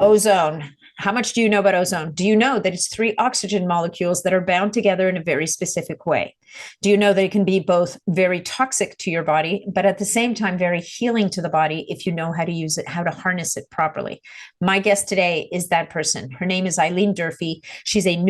Ozone. How much do you know about ozone? Do you know that it's three oxygen molecules that are bound together in a very specific way? Do you know that it can be both very toxic to your body, but at the same time, very healing to the body if you know how to use it, how to harness it properly? My guest today is that person. Her name is Eileen Durfee. She's a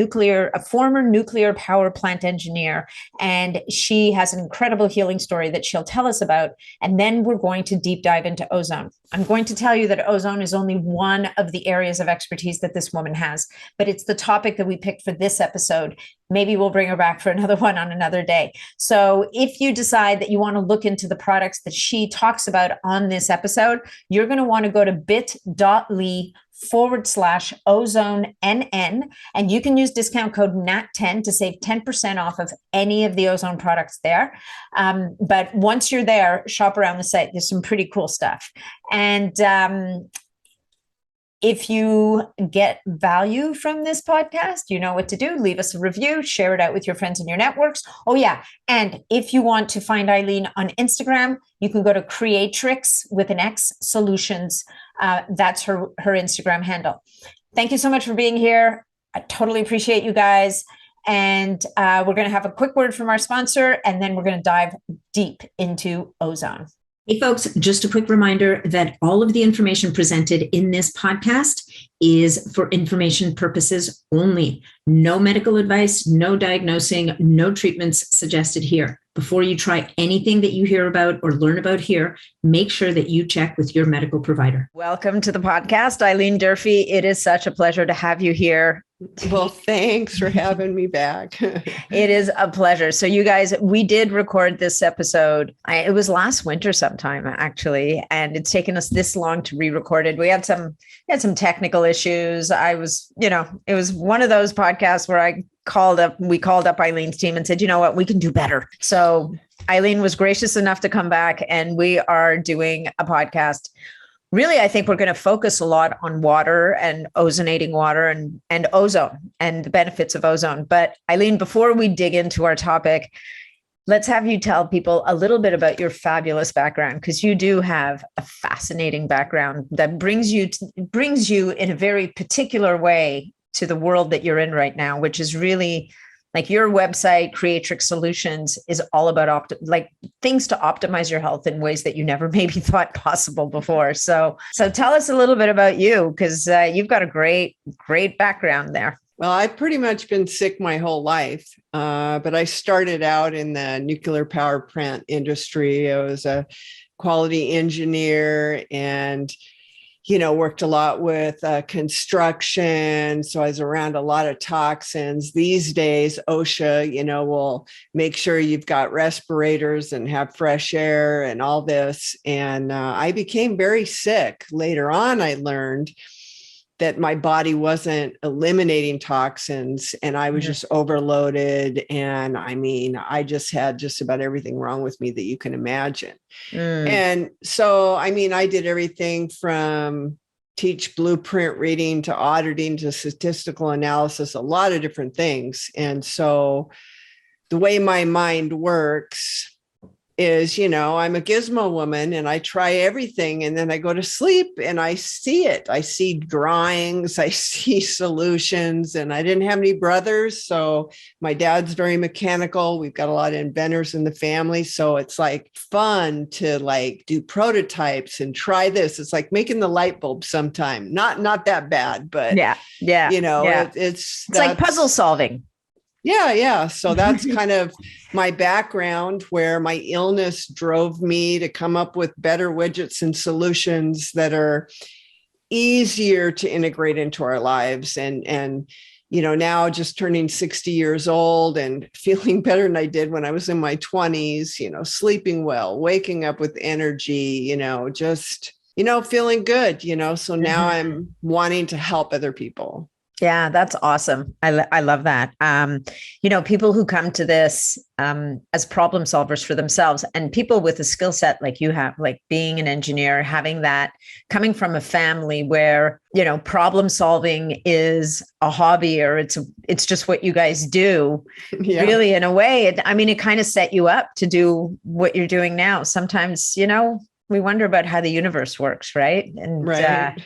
former nuclear power plant engineer, and she has an incredible healing story that she'll tell us about. And then we're going to deep dive into ozone. I'm going to tell you that ozone is only one of the areas of expertise that this woman has, but it's the topic that we picked for this episode. Maybe we'll bring her back for another one on another day. So if you decide that you want to look into the products that she talks about on this episode, you're going to want to go to bit.ly/ozone NN, and you can use discount code NAT10 to save 10% off of any of the ozone products there. But once you're there, shop around the site. There's some pretty cool stuff. And if you get value from this podcast, you know what to do. Leave us a review, share it out with your friends and your networks. Oh, yeah. And if you want to find Eileen on Instagram, you can go to Creatrix with an X Solutions. That's her Instagram handle. Thank you so much for being here. I totally appreciate you guys. And we're going to have a quick word from our sponsor, and then we're going to dive deep into ozone. Hey folks, just a quick reminder that all of the information presented in this podcast is for information purposes only. No medical advice, no diagnosing, no treatments suggested here. Before you try anything that you hear about or learn about here, make sure that you check with your medical provider. Welcome to the podcast, Eileen Durfee. It is such a pleasure to have you here. Well, thanks for having me back. It is a pleasure. So you guys, we did record this episode. It was last winter sometime, actually, and it's taken us this long to re-record it. We had some technical issues. It was one of those podcasts where we called up Eileen's team and said, you know what, we can do better. So Eileen was gracious enough to come back, and we are doing a podcast. Really, I think we're going to focus a lot on water and ozonating water and ozone and the benefits of ozone. But Eileen, before we dig into our topic, let's have you tell people a little bit about your fabulous background, because you do have a fascinating background that brings you in a very particular way to the world that you're in right now, which is really like your website, Creatrix Solutions, is all about things to optimize your health in ways that you never maybe thought possible before. So tell us a little bit about you, because you've got a great background there. Well, I've pretty much been sick my whole life, but I started out in the nuclear power plant industry. I was a quality engineer and worked a lot with construction. So I was around a lot of toxins. These days, OSHA, will make sure you've got respirators and have fresh air and all this. And I became very sick. Later on, I learned that my body wasn't eliminating toxins and I was just overloaded. And I just had just about everything wrong with me that you can imagine. And so, I did everything from teach blueprint reading to auditing to statistical analysis, a lot of different things. And so the way my mind works is, I'm a gizmo woman and I try everything and then I go to sleep and I see it. I see drawings, I see solutions, and I didn't have any brothers. So my dad's very mechanical. We've got a lot of inventors in the family. So it's like fun to do prototypes and try this. It's like making the light bulb sometime. Not that bad, but it's like puzzle solving. Yeah. So that's kind of my background, where my illness drove me to come up with better widgets and solutions that are easier to integrate into our lives. And now just turning 60 years old and feeling better than I did when I was in my 20s, sleeping well, waking up with energy, just, feeling good, so now I'm wanting to help other people. Yeah, that's awesome. I love that. People who come to this as problem solvers for themselves, and people with a skill set like you have, like being an engineer, having that, coming from a family where, problem solving is a hobby, or it's just what you guys do. Yeah. Really, in a way, it kind of set you up to do what you're doing now. Sometimes, we wonder about how the universe works, right? And Right.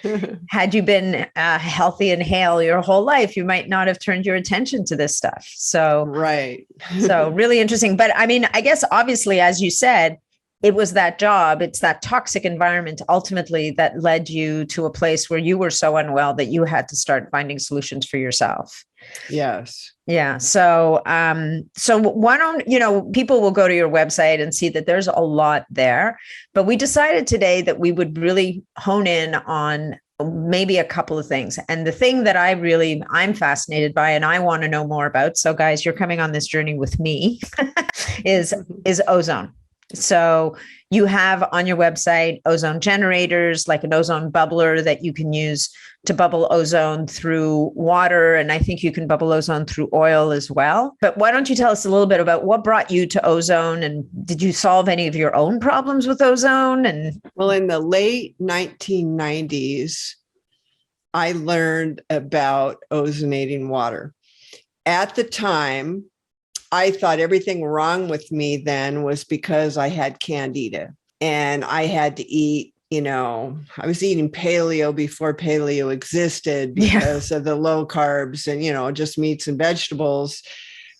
had you been healthy and hale your whole life, you might not have turned your attention to this stuff. So, Right. so really interesting. But I mean, I guess obviously, as you said, it was that job, it's that toxic environment ultimately that led you to a place where you were so unwell that you had to start finding solutions for yourself. Yes. Yeah. So, so why don't, people will go to your website and see that there's a lot there, but we decided today that we would really hone in on maybe a couple of things. And the thing that I'm fascinated by and I want to know more about. So guys, you're coming on this journey with me is ozone. So you have on your website ozone generators, like an ozone bubbler that you can use to bubble ozone through water. And I think you can bubble ozone through oil as well. But why don't you tell us a little bit about what brought you to ozone, and did you solve any of your own problems with ozone? And well, in the late 1990s, I learned about ozonating water. At the time, I thought everything wrong with me then was because I had candida and I had to eat, I was eating paleo before paleo existed because of the low carbs and, just meats and vegetables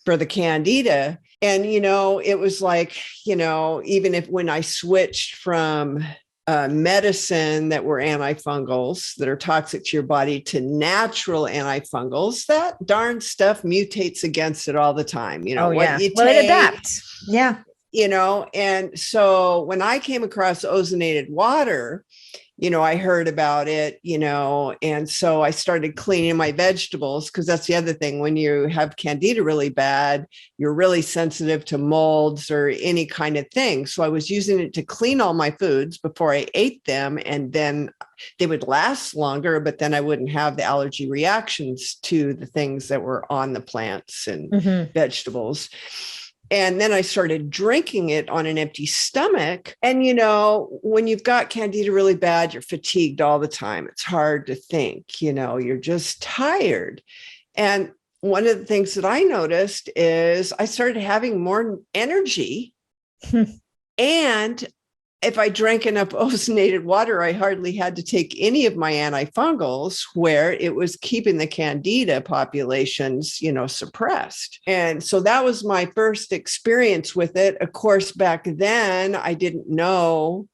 for the candida. And, it was like, even when I switched from medicine that were antifungals that are toxic to your body to natural antifungals, that darn stuff mutates against it all the time. What you take, it adapts. Yeah. And so when I came across ozonated water, I heard about it, and so I started cleaning my vegetables, because that's the other thing. When you have candida really bad, you're really sensitive to molds or any kind of thing. So I was using it to clean all my foods before I ate them, and then they would last longer, but then I wouldn't have the allergy reactions to the things that were on the plants and vegetables. And then I started drinking it on an empty stomach. And, when you've got candida really bad, you're fatigued all the time. It's hard to think, you're just tired. And one of the things that I noticed is I started having more energy. And if I drank enough ozonated water, I hardly had to take any of my antifungals, where it was keeping the candida populations, suppressed. And so that was my first experience with it. Of course, back then I didn't know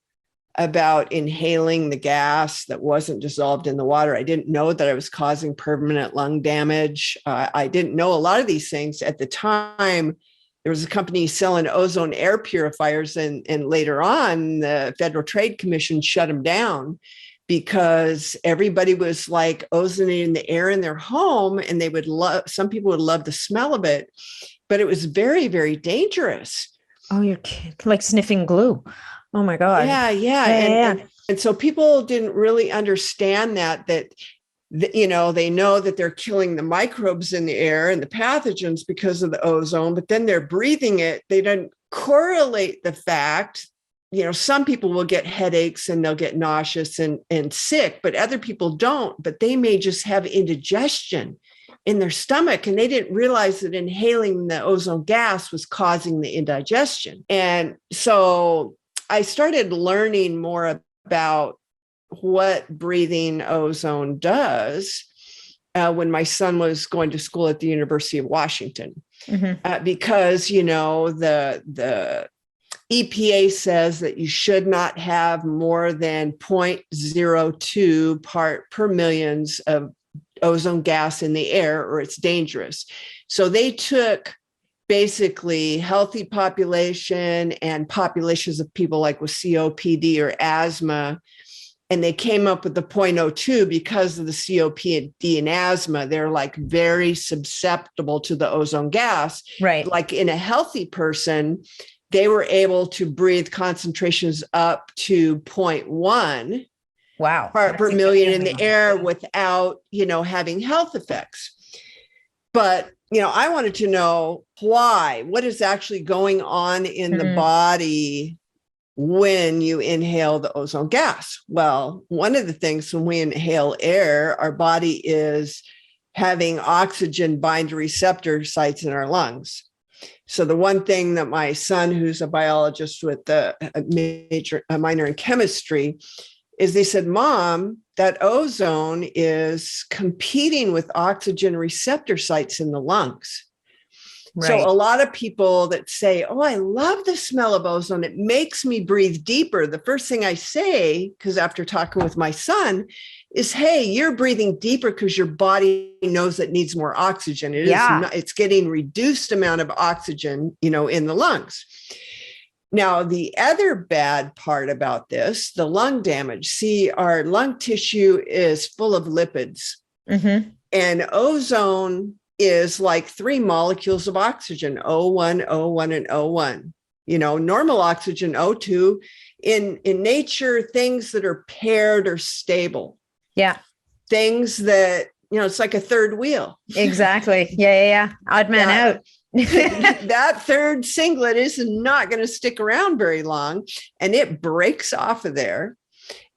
about inhaling the gas that wasn't dissolved in the water. I didn't know that I was causing permanent lung damage. I didn't know a lot of these things at the time. There was a company selling ozone air purifiers, and later on, the Federal Trade Commission shut them down because everybody was like ozonating the air in their home, and some people would love the smell of it, but it was very, very dangerous. Oh, you're like sniffing glue. Oh my God. Yeah. And so people didn't really understand that they know that they're killing the microbes in the air and the pathogens because of the ozone, but then they're breathing it. They don't correlate the fact, some people will get headaches and they'll get nauseous and sick, but other people don't, but they may just have indigestion in their stomach, and they didn't realize that inhaling the ozone gas was causing the indigestion. And so I started learning more about what breathing ozone does when my son was going to school at the University of Washington, because, the EPA says that you should not have more than 0.02 part per millions of ozone gas in the air, or it's dangerous. So they took basically healthy population and populations of people like with COPD or asthma, and they came up with the 0.02 because of the COPD and asthma. They're like very susceptible to the ozone gas. Right. Like in a healthy person, they were able to breathe concentrations up to 0.1 part per million in the air without, having health effects. But, I wanted to know what is actually going on in the body when you inhale the ozone gas. Well, one of the things when we inhale air, our body is having oxygen bind to receptor sites in our lungs. So the one thing that my son, who's a biologist with a minor in chemistry, is they said, Mom, that ozone is competing with oxygen receptor sites in the lungs. Right. So a lot of people that say, oh, I love the smell of ozone. It makes me breathe deeper. The first thing I say, because after talking with my son, is, hey, you're breathing deeper because your body knows it needs more oxygen. It's getting reduced amount of oxygen, in the lungs. Now, the other bad part about this, the lung damage, see, our lung tissue is full of lipids, and ozone is like 3 molecules of oxygen, O1, O1, and O1. Normal oxygen, O2. In nature, things that are paired or stable. Yeah. Things that, it's like a third wheel. Exactly. Yeah. Odd man out. That third singlet is not going to stick around very long, and it breaks off of there.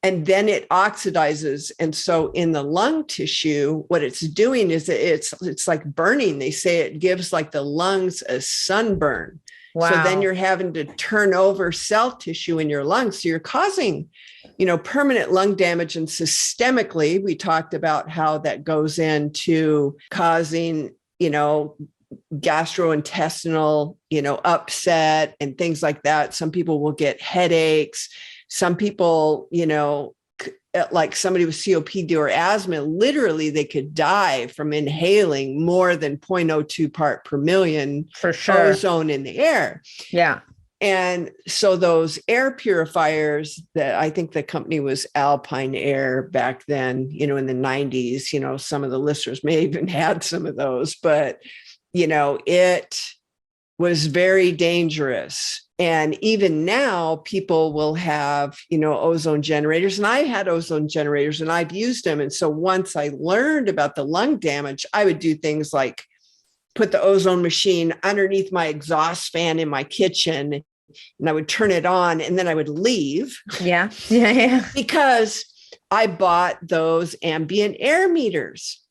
And then it oxidizes. And so in the lung tissue, what it's doing is it's like burning. They say it gives like the lungs a sunburn. Wow. So then you're having to turn over cell tissue in your lungs. So you're causing, permanent lung damage. And systemically, we talked about how that goes into causing, gastrointestinal, upset and things like that. Some people will get headaches. Some people, like somebody with COPD or asthma, literally they could die from inhaling more than 0.02 part per million for sure ozone in the air. Yeah. And so those air purifiers that I think the company was Alpine Air back then, in the 90s, some of the listeners may even had some of those, but, it was very dangerous. And even now people will have, ozone generators, and I had ozone generators and I've used them. And so once I learned about the lung damage, I would do things like put the ozone machine underneath my exhaust fan in my kitchen, and I would turn it on and then I would leave. Yeah. Because I bought those ambient air meters.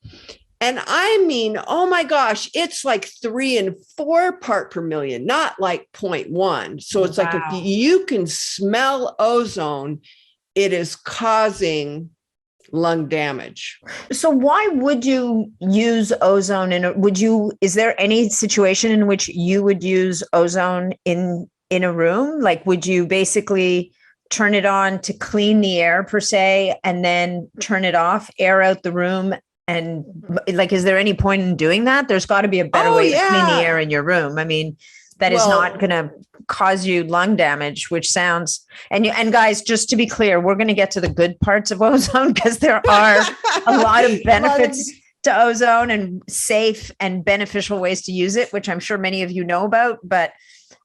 And I mean, oh my gosh, it's like 3 and 4 part per million, not like 0.1. So it's like, if you can smell ozone, it is causing lung damage. So why would you use ozone? Is there any situation in which you would use ozone in a room? Like, would you basically turn it on to clean the air per se, and then turn it off, air out the room? And like, is there any point in doing that? There's got to be a better way to clean the air in your room. I mean, that is not going to cause you lung damage, which sounds, and guys, just to be clear, we're going to get to the good parts of ozone, because there are a lot of benefits to ozone and safe and beneficial ways to use it, which I'm sure many of you know about. But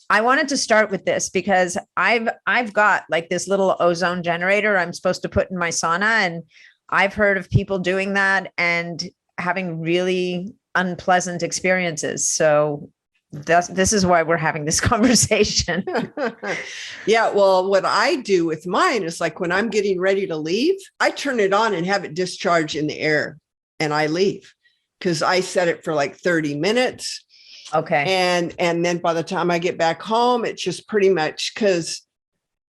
I wanted to start with this because I've got like this little ozone generator I'm supposed to put in my sauna, and I've heard of people doing that and having really unpleasant experiences. So this is why we're having this conversation. Yeah. Well, what I do with mine is like when I'm getting ready to leave, I turn it on and have it discharge in the air, and I leave because I set it for like 30 minutes. Okay. And then by the time I get back home, it's just pretty much, because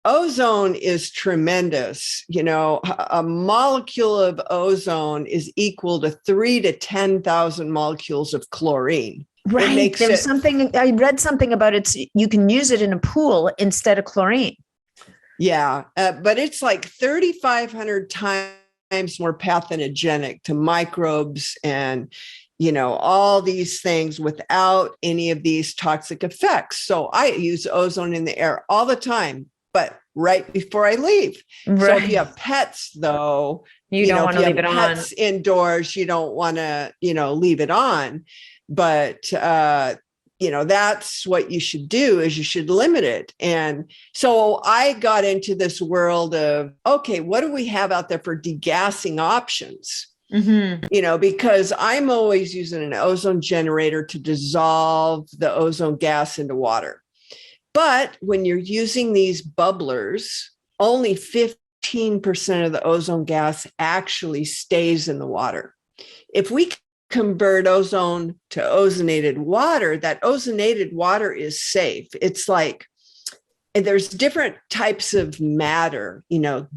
ozone is tremendous. A molecule of ozone is equal to 3 to 10,000 molecules of chlorine. Right. There was something, I read something about it. You can use it in a pool instead of chlorine. Yeah. But it's like 3,500 times more pathogenic to microbes and, all these things without any of these toxic effects. So I use ozone in the air all the time, but right before I leave. Right. So if you have pets, though, you don't want to leave it on. Pets indoors, you don't want to, leave it on. But, that's what you should do, is you should limit it. And so I got into this world of, okay, what do we have out there for degassing options? Because I'm always using an ozone generator to dissolve the ozone gas into water. But when you're using these bubblers, only 15% of the ozone gas actually stays in the water. If we convert ozone to ozonated water, that ozonated water is safe. It's like, and there's different types of matter,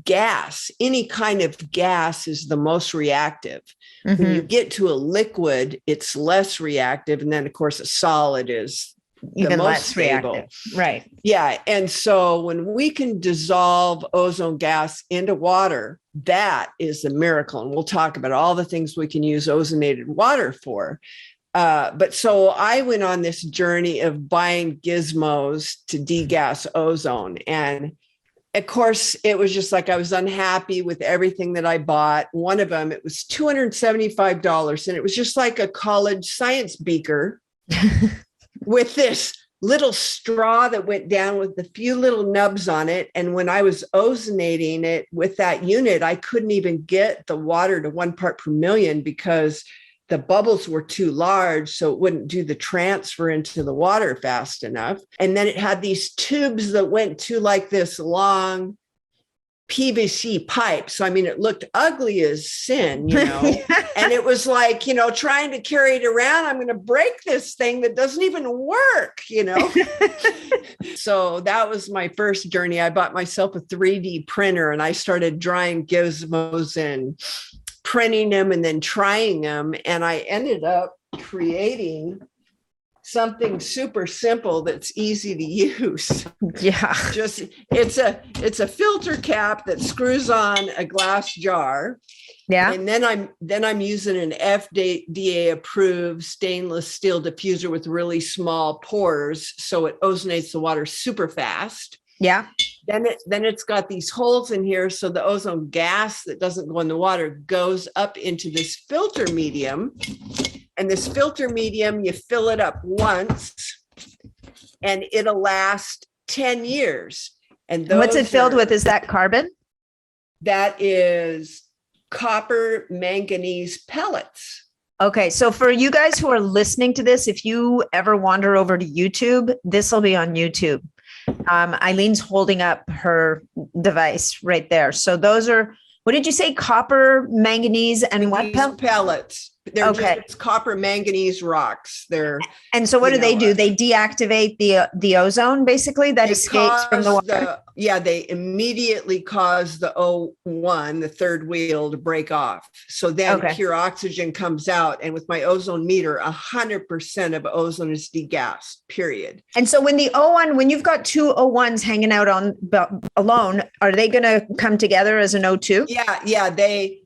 gas, any kind of gas is the most reactive. Mm-hmm. When you get to a liquid, it's less reactive. And then of course a solid is even the most less stable. reactive. Right. Yeah. And so when we can dissolve ozone gas into water, that is a miracle. And we'll talk about all the things we can use ozonated water for. But so I went on this journey of buying gizmos to degas ozone. And of course, it was just like I was unhappy with everything that I bought. One of them, it was $275. And it was just like a college science beaker with this little straw that went down with a few little nubs on it. And when I was ozonating it with that unit, I couldn't even get the water to 1 part per million because the bubbles were too large, so it wouldn't do the transfer into the water fast enough. And then it had these tubes that went to like this long PVC pipe. So, I mean, it looked ugly as sin, and it was like, trying to carry it around. I'm going to break this thing that doesn't even work, So that was my first journey. I bought myself a 3D printer and I started drawing gizmos and printing them and then trying them. And I ended up creating something super simple that's easy to use. Yeah. Just it's a filter cap that screws on a glass jar. Yeah. And then I'm using an FDA approved stainless steel diffuser with really small pores, so it ozonates the water super fast. Yeah. Then it's got these holes in here, so the ozone gas that doesn't go in the water goes up into this filter medium. And this filter medium, you fill it up once and it'll last 10 years. And what's it filled with? Is that carbon? That is copper manganese pellets. Okay. So for you guys who are listening to this, if you ever wander over to YouTube, this will be on YouTube. Eileen's holding up her device right there. So those are, what did you say? Copper, manganese, and what pellets? They're okay. Just copper manganese rocks. And so what do they do? They deactivate the ozone basically that escapes from the water? They immediately cause the O1, the third wheel, to break off. So then pure oxygen comes out. And with my ozone meter, 100% of ozone is degassed, period. And so when the O1, when you've got two O1s hanging out on alone, are they going to come together as an O2?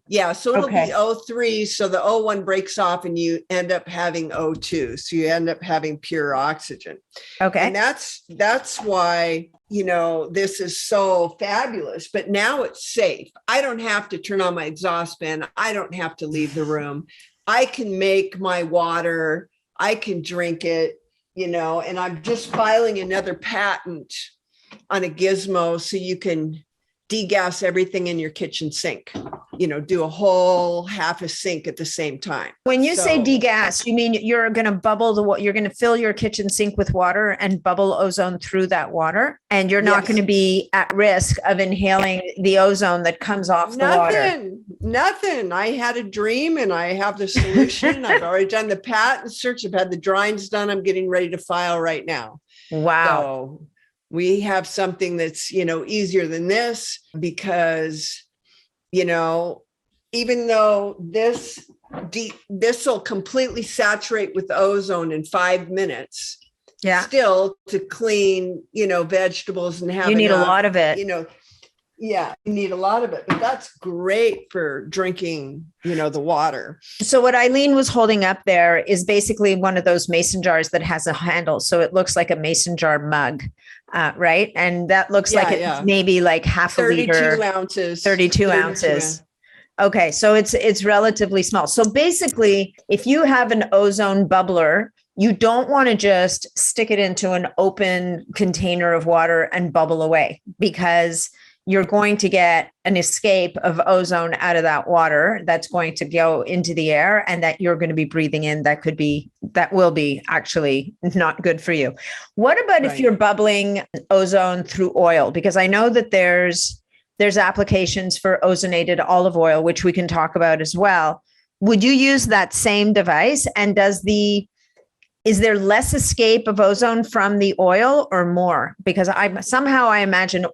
So it'll be O3. So the O1 breaks off and you end up having O2. So you end up having pure oxygen. Okay. And that's why, this is so fabulous, but now it's safe. I don't have to turn on my exhaust fan. I don't have to leave the room. I can make my water. I can drink it, and I'm just filing another patent on a gizmo so you can degas everything in your kitchen sink, do a whole half a sink at the same time. When you say degas, you mean you're going to bubble you're going to fill your kitchen sink with water and bubble ozone through that water. And you're not going to be at risk of inhaling the ozone that comes off the water. Nothing. I had a dream and I have the solution. I've already done the patent search. I've had the drawings done. I'm getting ready to file right now. Wow. So we have something that's, easier than this because, even though this will completely saturate with ozone in 5 minutes, still to clean, vegetables and have you need a lot of it. You need a lot of it, but that's great for drinking, the water. So what Eileen was holding up there is basically one of those mason jars that has a handle. So it looks like a mason jar mug, right? And that looks like it's maybe like half a liter. 32 ounces. Okay. So it's relatively small. So basically, if you have an ozone bubbler, you don't want to just stick it into an open container of water and bubble away, because you're going to get an escape of ozone out of that water that's going to go into the air and that you're going to be breathing in. That will be actually not good for you. What about if you're bubbling ozone through oil? Because I know that there's applications for ozonated olive oil, which we can talk about as well. would you use that same device? And is there less escape of ozone from the oil or more? Because I imagine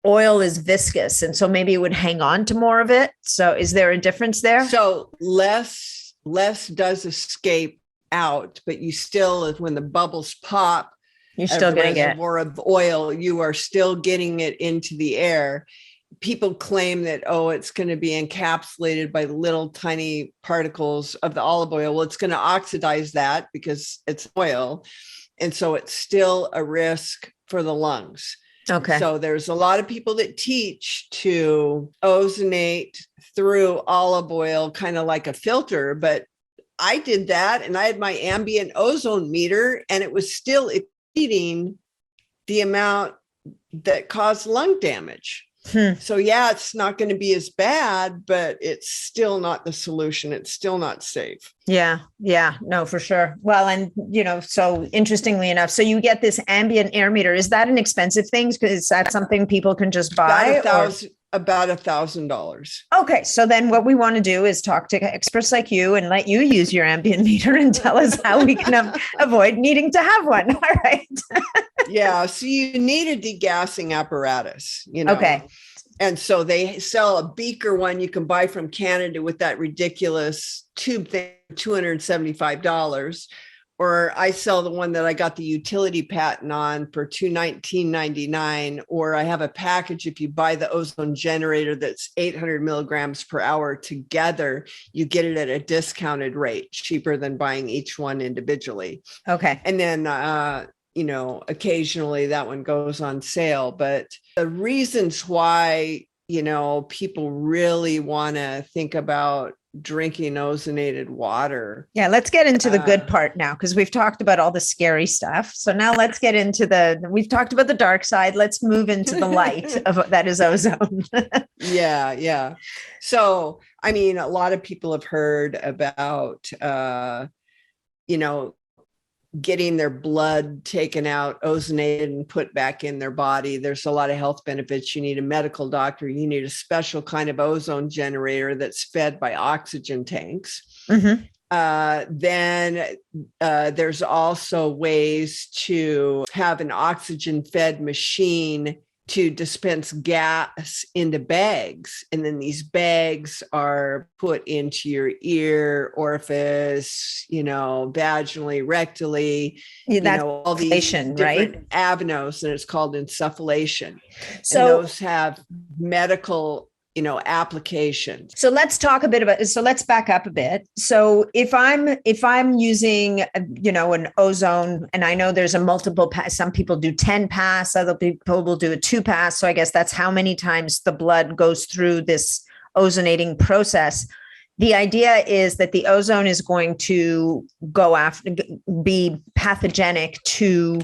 oil is viscous, and so maybe it would hang on to more of it. So is there a difference there? So less does escape out, but you still, when the bubbles pop, You're still going to get reservoir of oil, you are still getting it into the air. People claim that, it's going to be encapsulated by little tiny particles of the olive oil. Well, it's going to oxidize that because it's oil. And so it's still a risk for the lungs. Okay. So there's a lot of people that teach to ozonate through olive oil, kind of like a filter. But I did that, and I had my ambient ozone meter, and it was still exceeding the amount that caused lung damage. So yeah, it's not going to be as bad, but it's still not the solution. It's still not safe. Yeah. No, for sure. Well, and so interestingly enough, so you get this ambient air meter. Is that an expensive thing? Is that something people can just buy? About $1,000. Okay. So then what we want to do is talk to experts like you and let you use your ambient meter and tell us how we can avoid needing to have one. All right. Yeah. So you need a degassing apparatus, Okay. And so they sell a beaker one you can buy from Canada with that ridiculous tube thing, $275. Or I sell the one that I got the utility patent on for $219.99. Or I have a package. If you buy the ozone generator that's 800 milligrams per hour together, you get it at a discounted rate, cheaper than buying each one individually. Okay. And then, occasionally that one goes on sale. But the reasons why, people really want to think about drinking ozonated water. Yeah, let's get into the good part now, because we've talked about all the scary stuff. So now let's get into we've talked about the dark side. Let's move into the light of that is ozone. Yeah. So, a lot of people have heard about, getting their blood taken out, ozonated, and put back in their body. There's a lot of health benefits. You need a medical doctor. You need a special kind of ozone generator that's fed by oxygen tanks. Mm-hmm. Then there's also ways to have an oxygen fed machine to dispense gas into bags. And then these bags are put into your ear orifice, vaginally, rectally, that's all these different right? avenues, and it's called insufflation. So and those have medical applications. So let's talk a bit about, so let's back up a bit. So if I'm using, an ozone, and I know there's a multiple pass, some people do 10 pass, other people will do a 2 pass. So I guess that's how many times the blood goes through this ozonating process. The idea is that the ozone is going to be pathogenic to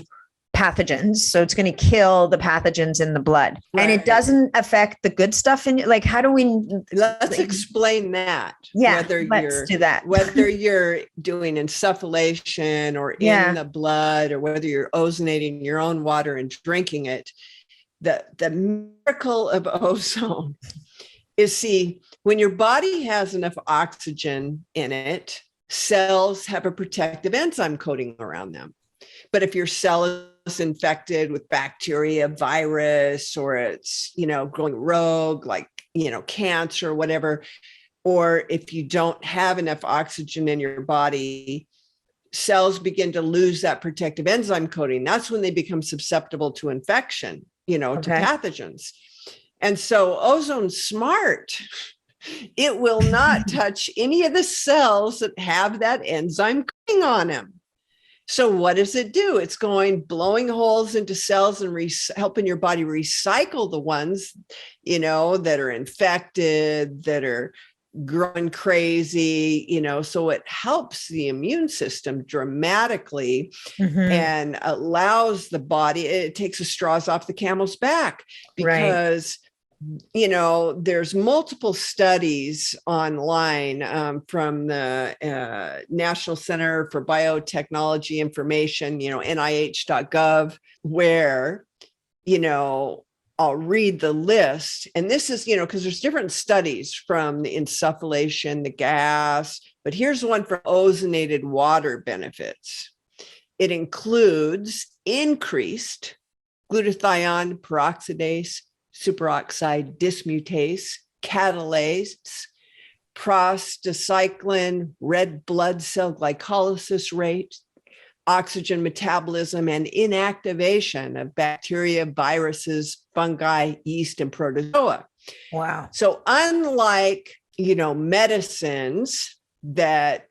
pathogens. So it's going to kill the pathogens in the blood. Right. And it doesn't affect the good stuff in, like, how do we... Let's explain that. Yeah, let's do that. Whether you're doing insufflation or in the blood, or whether you're ozonating your own water and drinking it, the miracle of ozone is, when your body has enough oxygen in it, cells have a protective enzyme coating around them. But if your cell is infected with bacteria, virus, or it's, growing rogue, like, cancer or whatever, or if you don't have enough oxygen in your body, cells begin to lose that protective enzyme coating. That's when they become susceptible to infection, to pathogens. And so ozone's smart. It will not touch any of the cells that have that enzyme coating on them. So what does it do? It's blowing holes into cells and helping your body recycle the ones, that are infected, that are growing crazy, so it helps the immune system dramatically. Mm-hmm. And allows the body, it takes the straws off the camel's back, because there's multiple studies online from the National Center for Biotechnology Information, NIH.gov, where, I'll read the list. And this is, because there's different studies from the insufflation, the gas, but here's one for ozonated water benefits. It includes increased glutathione peroxidase, superoxide dismutase, catalase, prostacyclin, red blood cell glycolysis rate, oxygen metabolism, and inactivation of bacteria, viruses, fungi, yeast, and protozoa. Wow. So unlike, medicines that,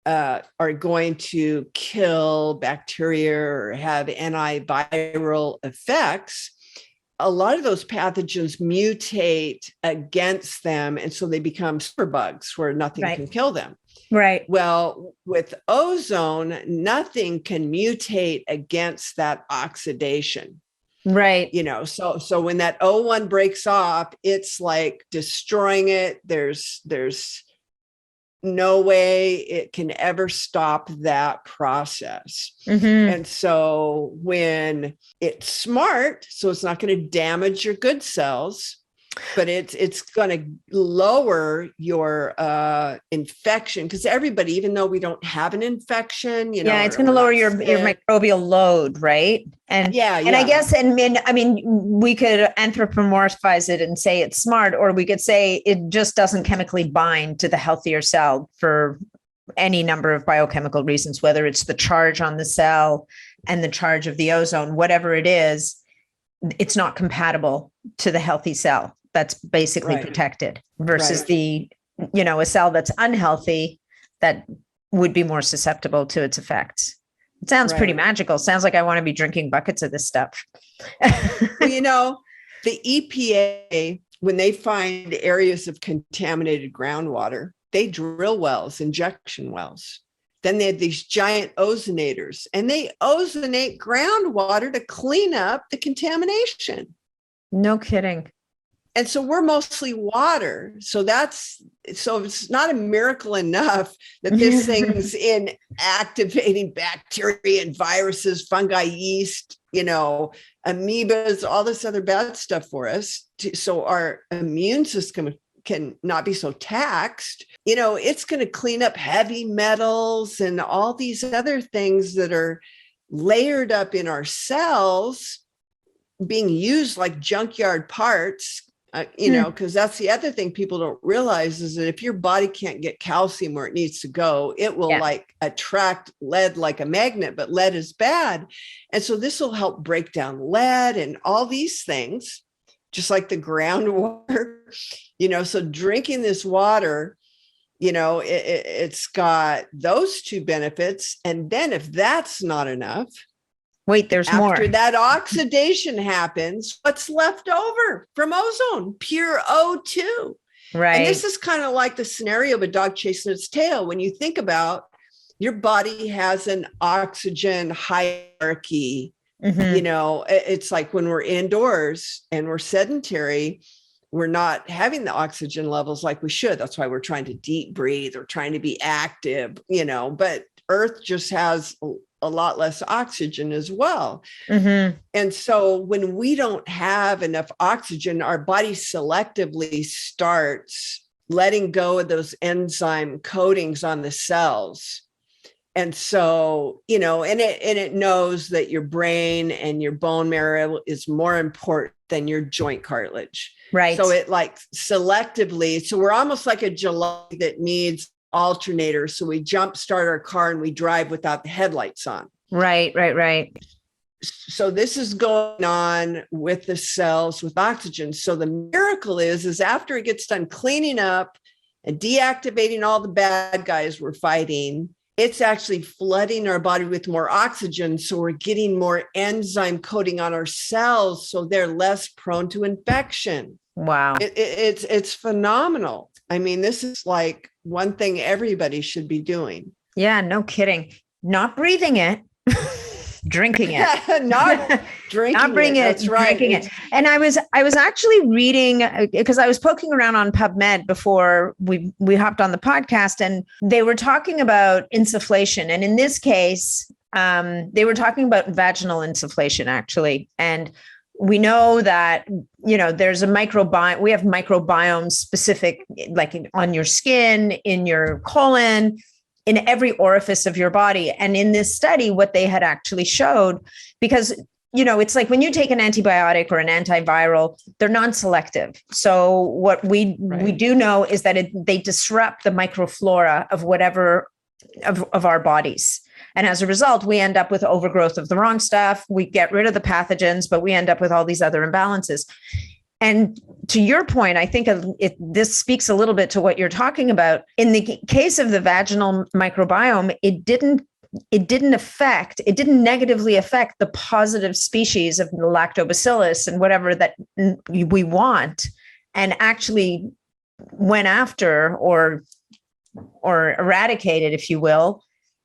are going to kill bacteria or have antiviral effects, a lot of those pathogens mutate against them. And so they become superbugs where nothing can kill them. Right. Well, with ozone, nothing can mutate against that oxidation. Right. So when that O1 breaks off, it's like destroying it. There's no way it can ever stop that process. Mm-hmm. And so when it's smart, so it's not going to damage your good cells, but it's going to lower your infection, because everybody, even though we don't have an infection, it's going to lower your microbial load, right? And I guess, we could anthropomorphize it and say it's smart, or we could say it just doesn't chemically bind to the healthier cell for any number of biochemical reasons, whether it's the charge on the cell and the charge of the ozone, whatever it is, it's not compatible to the healthy cell that's basically protected versus a cell that's unhealthy that would be more susceptible to its effects. It sounds pretty magical. Sounds like I want to be drinking buckets of this stuff. Well, the EPA, when they find areas of contaminated groundwater, they drill wells, injection wells. Then they had these giant ozonators, and they ozonate groundwater to clean up the contamination. No kidding. And so we're mostly water. So it's not a miracle enough that this thing's activating bacteria and viruses, fungi, yeast, amoebas, all this other bad stuff for us. So our immune system can not be so taxed. It's going to clean up heavy metals and all these other things that are layered up in our cells, being used like junkyard parts. Because that's the other thing people don't realize is that if your body can't get calcium where it needs to go, it will attract lead like a magnet, but lead is bad. And so this will help break down lead and all these things, just like the groundwater, so drinking this water, it's got those two benefits. And then if that's not enough, wait, there's more. After that oxidation happens, what's left over from ozone? Pure O2. Right. And this is kind of like the scenario of a dog chasing its tail. When you think about your body has an oxygen hierarchy, it's like when we're indoors and we're sedentary, we're not having the oxygen levels like we should. That's why we're trying to deep breathe or trying to be active, but Earth just has a lot less oxygen as well. Mm-hmm. And so when we don't have enough oxygen, our body selectively starts letting go of those enzyme coatings on the cells. And so, and it knows that your brain and your bone marrow is more important than your joint cartilage. Right. So it selectively, so we're almost like a jalopy that needs alternator. So we jump start our car and we drive without the headlights on. Right. So this is going on with the cells with oxygen. So the miracle is after it gets done cleaning up and deactivating all the bad guys we're fighting, it's actually flooding our body with more oxygen. So we're getting more enzyme coating on our cells, so they're less prone to infection. Wow. It's phenomenal. This is like one thing everybody should be doing. Yeah, no kidding. Not breathing it, drinking it. Not drinking it. That's right. Drinking it. And I was actually reading, because I was poking around on PubMed before we hopped on the podcast, and they were talking about insufflation. And in this case, they were talking about vaginal insufflation, actually. And we know that, there's a microbiome. We have microbiome specific, like on your skin, in your colon, in every orifice of your body. And in this study, what they had actually showed, because it's like when you take an antibiotic or an antiviral, they're non-selective. So what we do know is that they disrupt the microflora of whatever of our bodies. And as a result, we end up with overgrowth of the wrong stuff. We get rid of the pathogens, but we end up with all these other imbalances. And to your point, I think this speaks a little bit to what you're talking about. In the case of the vaginal microbiome, it didn't negatively affect the positive species of the lactobacillus and whatever that we want, and actually went after or eradicated, if you will,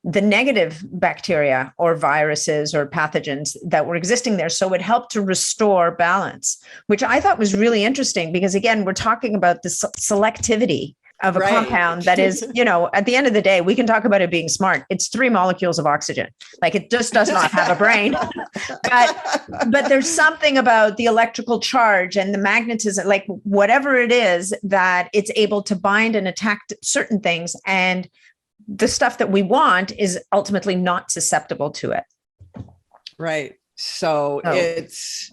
the negative bacteria or viruses or pathogens that were existing there. So it helped to restore balance, which I thought was really interesting, because again, we're talking about the selectivity of a compound that is, at the end of the day, we can talk about it being smart. It's 3 molecules of oxygen. Like, it just does not have a brain, but there's something about the electrical charge and the magnetism, like whatever it is, that it's able to bind and attack certain things. And the stuff that we want is ultimately not susceptible to it. Right. So it's,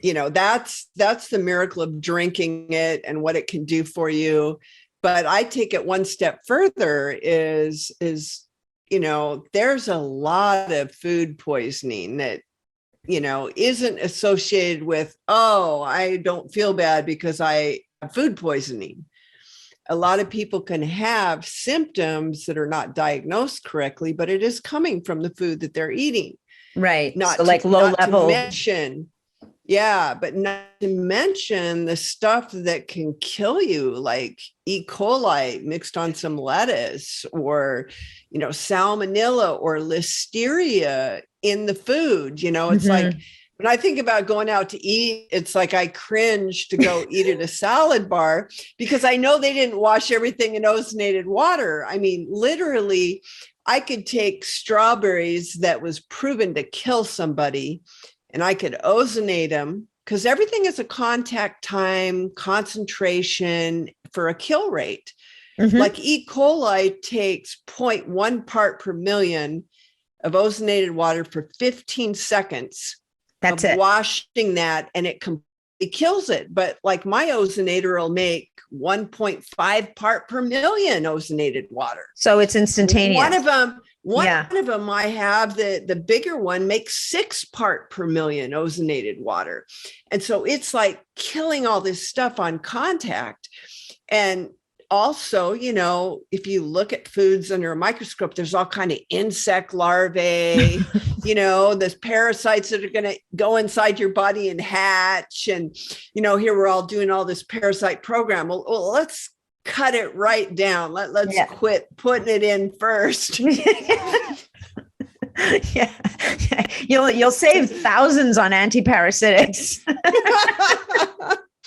that's the miracle of drinking it and what it can do for you. But I take it one step further is, there's a lot of food poisoning that, isn't associated with, I don't feel bad because I have food poisoning. A lot of people can have symptoms that are not diagnosed correctly, but it is coming from the food that they're eating. Right. Not so like low level. But not to mention the stuff that can kill you, like E. coli mixed on some lettuce, or, salmonella or listeria in the food. It's like, when I think about going out to eat, it's like I cringe to go eat at a salad bar, because I know they didn't wash everything in ozonated water. I mean, literally, I could take strawberries that was proven to kill somebody, and I could ozonate them, because everything is a contact time, concentration for a kill rate. Like E. coli takes 0.1 part per million of ozonated water for 15 seconds. That's it. Washing that, and it completely kills it. But like my ozonator will make 1.5 part per million ozonated water. So it's instantaneous. One of them I have, the bigger one, makes 6 part per million ozonated water. And so it's like killing all this stuff on contact. And also, if you look at foods under a microscope, there's all kind of insect larvae, there's parasites that are going to go inside your body and hatch. And, here we're all doing all this parasite program. Well, let's cut it right down. Let's quit putting it in first. Yeah. You'll save thousands on antiparasitics.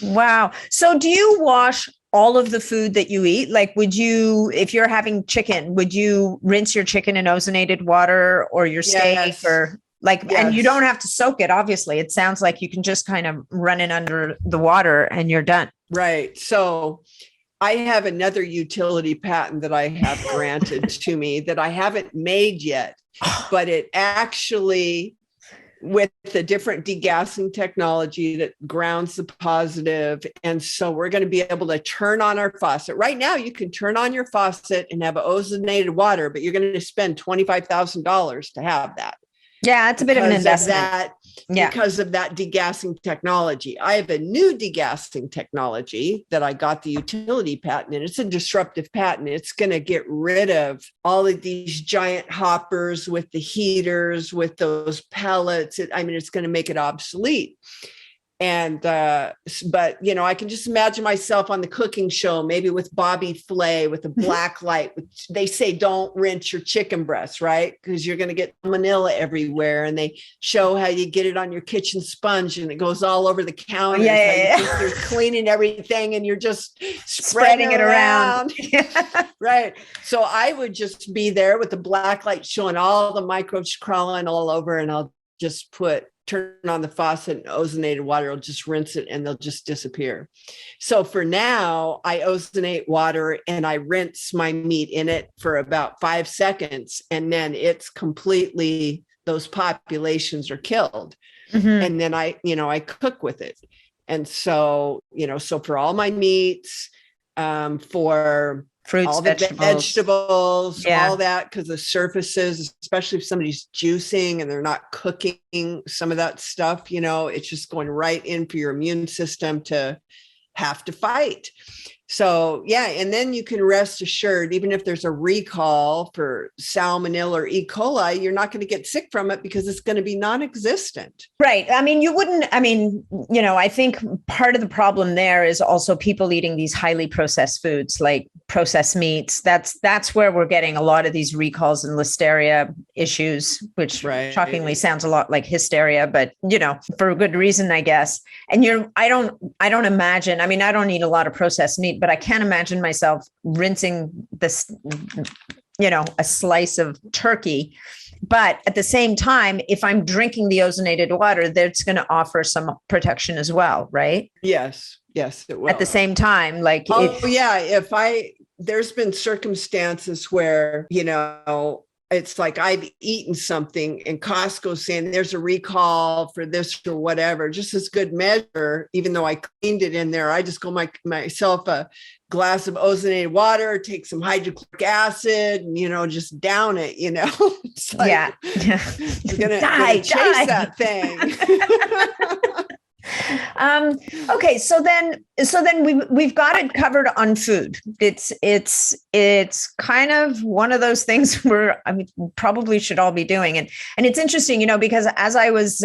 Wow. So do you wash all of the food that you eat? Like, if you're having chicken, would you rinse your chicken in ozonated water, or your steak, or and you don't have to soak it, obviously. It sounds like you can just kind of run it under the water and you're done. Right. So I have another utility patent that I have granted to me that I haven't made yet, but it actually, with the different degassing technology that grounds the positive. And so we're going to be able to turn on our faucet. Right now, you can turn on your faucet and have ozonated water, but you're going to spend $25,000 to have that. Yeah, it's a bit of an investment. Because of that degassing technology. I have a new degassing technology that I got the utility patent, and it's a disruptive patent. It's going to get rid of all of these giant hoppers with the heaters, with those pellets. It's going to make it obsolete. And, but, I can just imagine myself on the cooking show, maybe with Bobby Flay with a black light. They say, don't rinse your chicken breasts, right? Because you're going to get salmonella everywhere. And they show how you get it on your kitchen sponge and it goes all over the counter. You're cleaning everything and you're just spreading it around. Right. So I would just be there with the black light showing all the microbes crawling all over, and I'll just put turn on the faucet and ozonated water will just rinse it and they'll just disappear. So for now, I ozonate water and I rinse my meat in it for about 5 seconds. And then it's completely, those populations are killed. And then I cook with it. And so, so for all my meats, for fruits, all vegetables, the vegetables, all that, because the surfaces, especially if somebody's juicing and they're not cooking some of that stuff, it's just going right in for your immune system to have to fight. So, and then you can rest assured, even if there's a recall for salmonella or E. coli, you're not going to get sick from it because it's going to be non-existent. Right. I mean, I think part of the problem there is also people eating these highly processed foods like processed meats. That's where we're getting a lot of these recalls and listeria issues, which shockingly sounds a lot like hysteria, but for a good reason, I guess. And I don't imagine, I don't eat a lot of processed meat, but I can't imagine myself rinsing this, a slice of turkey. But at the same time, if I'm drinking the ozonated water, that's going to offer some protection as well, right? Yes, it will. At the same time, like, there's been circumstances where, it's like I've eaten something and Costco's saying there's a recall for this or whatever, just as good measure, even though I cleaned it in there, I just go myself a glass of ozonated water, take some hydrochloric acid, and, just down it, It's like, you're gonna chase that thing. Okay. So then we've got it covered on food. It's kind of one of those things where probably should all be doing. And it's interesting, because as I was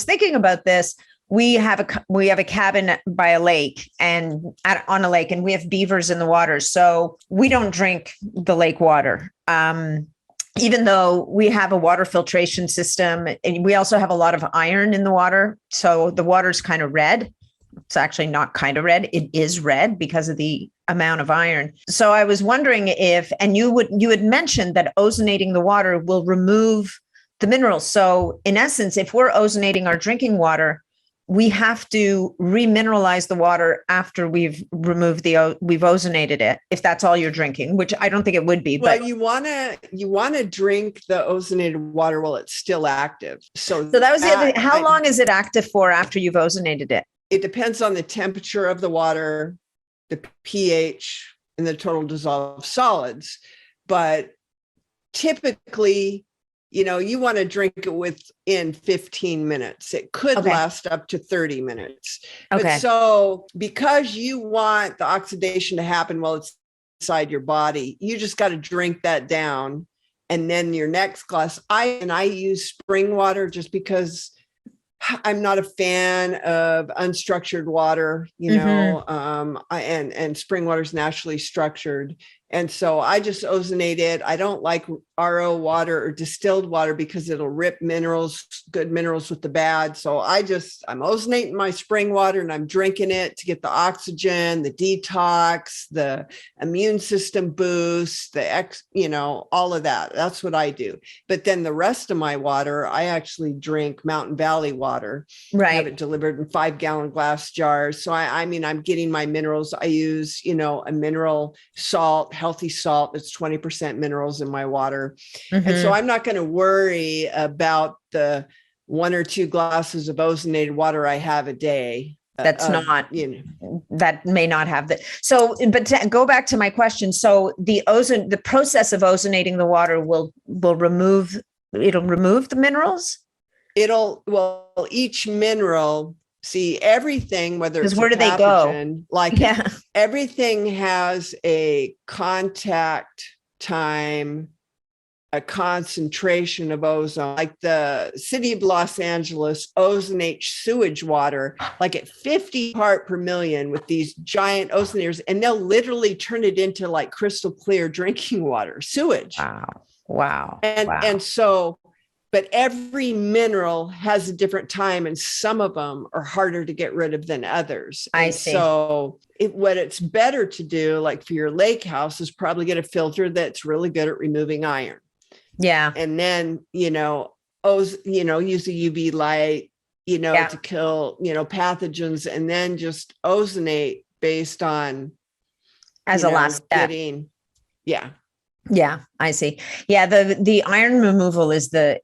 thinking about this, we have a cabin by a lake on a lake, and we have beavers in the water. So we don't drink the lake water. Even though we have a water filtration system, and we also have a lot of iron in the water. So the water's kind of red. It's actually not kind of red. It is red because of the amount of iron. So I was wondering and you had mentioned that ozonating the water will remove the minerals. So in essence, if we're ozonating our drinking water, we have to remineralize the water after we've ozonated it, if that's all you're drinking, which I don't think it would be. Well, but you want to drink the ozonated water while it's still active. So that was the other thing. How long is it active for after you've ozonated it? It depends on the temperature of the water, the pH, and the total dissolved solids. But typically, you want to drink it within 15 minutes. It could last up to 30 minutes. Okay. But so because you want the oxidation to happen while it's inside your body, you just got to drink that down. And then your next glass, I use spring water just because I'm not a fan of unstructured water, and spring water is naturally structured. And so I just ozonate it. I don't like RO water or distilled water because it'll rip good minerals with the bad. So I'm ozonating my spring water and I'm drinking it to get the oxygen, the detox, the immune system boost, all of that. That's what I do. But then the rest of my water, I actually drink Mountain Valley water. Right. I have it delivered in 5-gallon glass jars. So I'm getting my minerals. I use, a mineral salt, healthy salt that's 20% minerals in my water. And so I'm not going to worry about the 1 or 2 glasses of ozonated water I have a day. That's that may not have that. So, but to go back to my question. So the process of ozonating the water will remove the minerals? Each mineral, see, everything, whether it's where do they go? Everything has a contact time, a concentration of ozone. Like the city of Los Angeles ozonates sewage water like at 50 part per million with these giant ozonators, and they'll literally turn it into like crystal clear drinking water, sewage. Wow. And so, but every mineral has a different time, and some of them are harder to get rid of than others. I see. So what it's better to do, like for your lake house, is probably get a filter that's really good at removing iron. Yeah. And then, use the UV light, to kill, pathogens, and then just ozonate based on as a last step. Yeah, I see. Yeah. The iron removal is the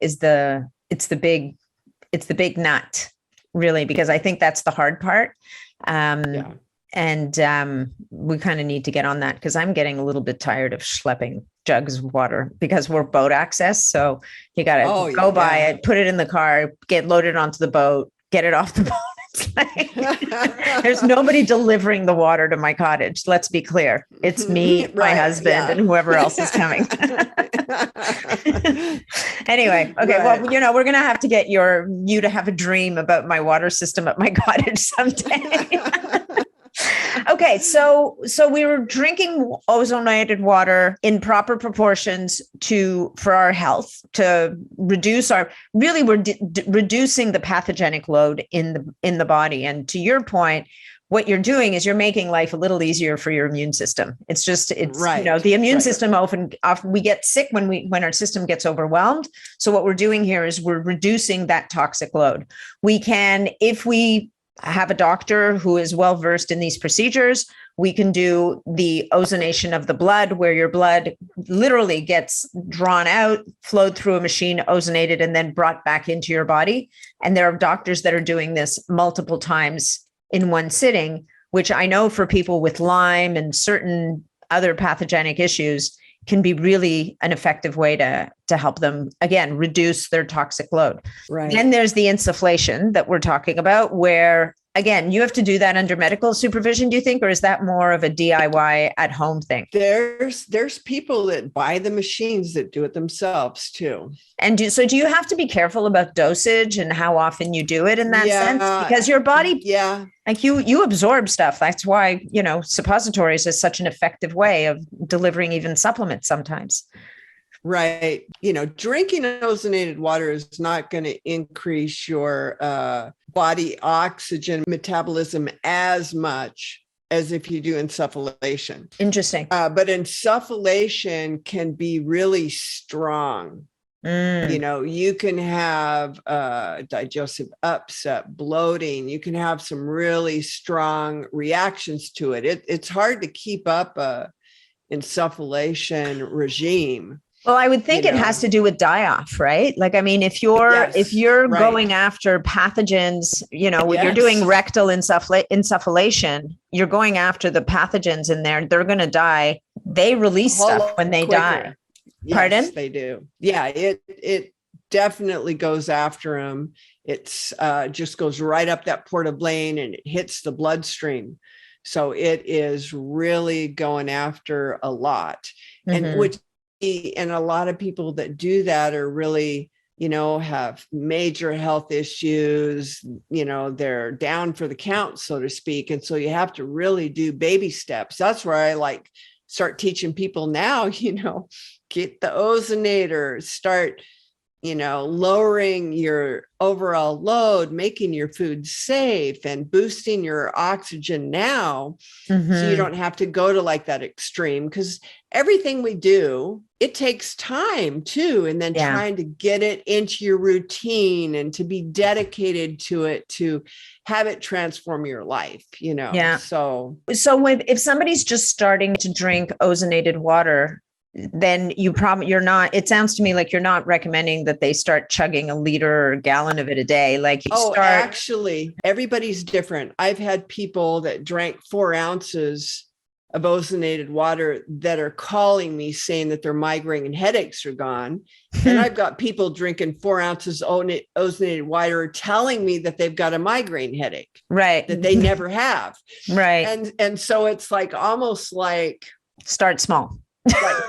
big nut, really, because I think that's the hard part. And we kind of need to get on that, because I'm getting a little bit tired of schlepping jugs of water, because we're boat access. So you got to go buy it, put it in the car, get loaded onto the boat, get it off the boat. It's like, there's nobody delivering the water to my cottage. Let's be clear. It's me, my husband, and whoever else is coming. Anyway. Okay. Well, we're going to have to get you to have a dream about my water system at my cottage someday. Okay. So we were drinking ozonated water in proper proportions for our health, to reduce we're reducing the pathogenic load in the body. And to your point, what you're doing is you're making life a little easier for your immune system. The immune system often we get sick when our system gets overwhelmed. So what we're doing here is we're reducing that toxic load. We can, if we have a doctor who is well-versed in these procedures, we can do the ozonation of the blood, where your blood literally gets drawn out, flowed through a machine, ozonated, and then brought back into your body. And there are doctors that are doing this multiple times in one sitting, which I know for people with Lyme and certain other pathogenic issues can be really an effective way to help them, again, reduce their toxic load. Right. Then there's the insufflation that we're talking about, where, again, you have to do that under medical supervision, do you think, or is that more of a DIY at home thing? There's people that buy the machines that do it themselves too. And do you have to be careful about dosage and how often you do it in that sense? Because your body, like you absorb stuff. That's why, suppositories is such an effective way of delivering even supplements sometimes. Right. Drinking ozonated water is not going to increase your body oxygen metabolism as much as if you do insufflation. Interesting. But insufflation can be really strong. You can have digestive upset, bloating. You can have some really strong reactions to it. It's hard to keep up a insufflation regime. Well, I would think it has to do with die-off, right? Like, I mean, if you're going after pathogens, when you're doing rectal insufflation, you're going after the pathogens in there. They're going to die. They release stuff when they die. Yes, pardon? They do. Yeah, it definitely goes after them. It's just goes right up that portal vein and it hits the bloodstream. So it is really going after a lot. And a lot of people that do that are really, have major health issues, they're down for the count, so to speak. And so you have to really do baby steps. That's where I start teaching people now, get the ozonator, start, lowering your overall load, making your food safe and boosting your oxygen now. So you don't have to go to that extreme, because everything we do, it takes time too. And then trying to get it into your routine and to be dedicated to it, to have it transform your life, So if somebody's just starting to drink ozonated water, then you're not, it sounds to me like you're not recommending that they start chugging a liter or a gallon of it a day. Actually, everybody's different. I've had people that drank 4 ounces of ozonated water that are calling me saying that their migraine and headaches are gone. And I've got people drinking 4 ounces ozonated water telling me that they've got a migraine headache, right? That they never have. Right. And so it's almost like start small.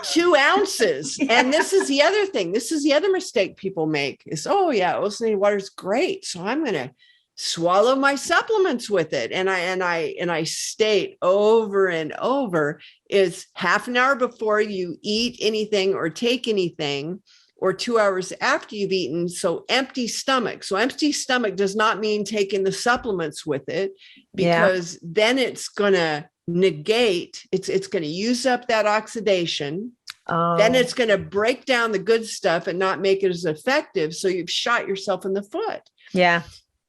2 ounces. And this is the other thing. This is the other mistake people make is, ozonated water is great, so I'm going to swallow my supplements with it. And I state over and over is half an hour before you eat anything or take anything, or 2 hours after you've eaten. So empty stomach. So empty stomach does not mean taking the supplements with it, because then it's going to negate, it's going to use up that oxidation. then it's going to break down the good stuff and not make it as effective. So you've shot yourself in the foot. Yeah.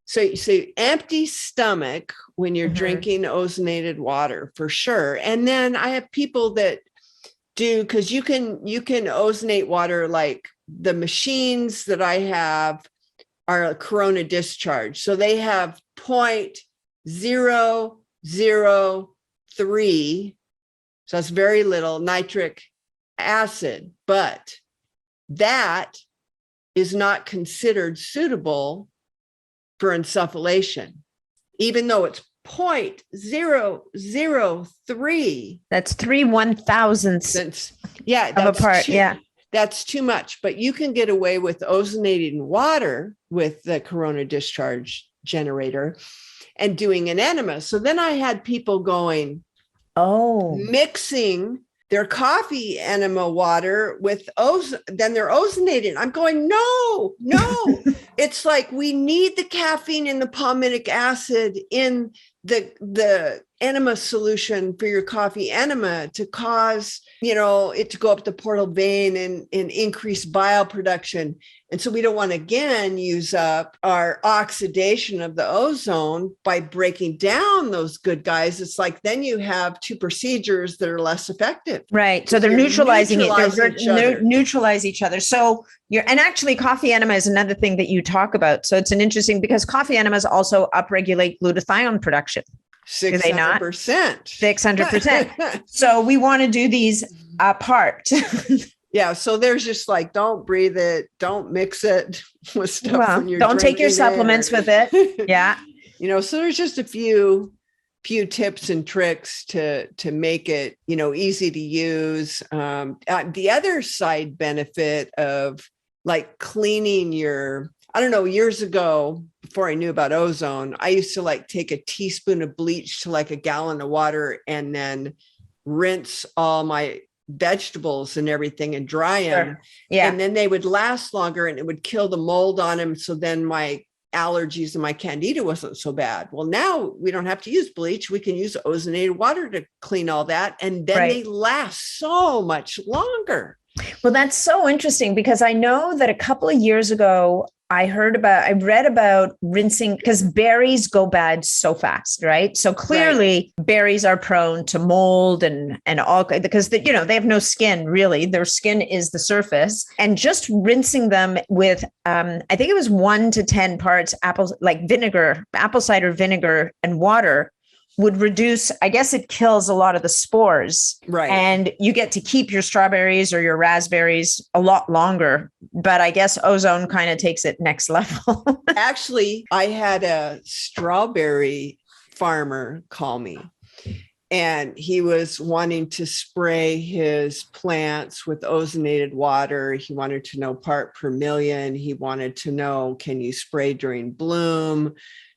So empty stomach when you're drinking ozonated water for sure. And then I have people that do, because you can ozonate water, like the machines that I have are a corona discharge. So they have 0.003. So that's very little nitric acid, but that is not considered suitable for insufflation, even though it's 0.003. That's 3/1000th that's of a part. That's too much. But you can get away with ozonating water with the corona discharge generator and doing an enema. So then I had people going, mixing their coffee enema water with then they're ozonating. I'm going, no. It's like, we need the caffeine and the palmitic acid in the enema solution for your coffee enema to cause, it to go up the portal vein and increase bile production. And so we don't want to, again, use up our oxidation of the ozone by breaking down those good guys. It's like, then you have two procedures that are less effective. Right. So they're neutralizing neutralize each other. So and actually coffee enema is another thing that you talk about. So it's an interesting, because coffee enemas also upregulate glutathione production. 600%. Do they not? 600%. So we want to do these apart. Yeah. So there's just like, don't breathe it. Don't mix it with stuff. Well, don't take your supplements with it. Yeah. So there's just a few tips and tricks to make it, easy to use. The other side benefit of like cleaning years ago, before I knew about ozone, I used to like take a teaspoon of bleach to like a gallon of water and then rinse all my vegetables and everything and dry them. Sure. Yeah. And then they would last longer and it would kill the mold on them. So then my allergies and my candida wasn't so bad. Well, now we don't have to use bleach. We can use ozonated water to clean all that. And then they last so much longer. Well, that's so interesting, because I know that a couple of years ago, I read about rinsing, because berries go bad so fast, right? So clearly berries are prone to mold and all, because they have no skin really. Their skin is the surface, and just rinsing them with, I think it was 1 to 10 parts apple cider vinegar and water would reduce, I guess it kills a lot of the spores. Right. And you get to keep your strawberries or your raspberries a lot longer. But I guess ozone kind of takes it next level. Actually, I had a strawberry farmer call me, and he was wanting to spray his plants with ozonated water. He wanted to know part per million. He wanted to know, can you spray during bloom?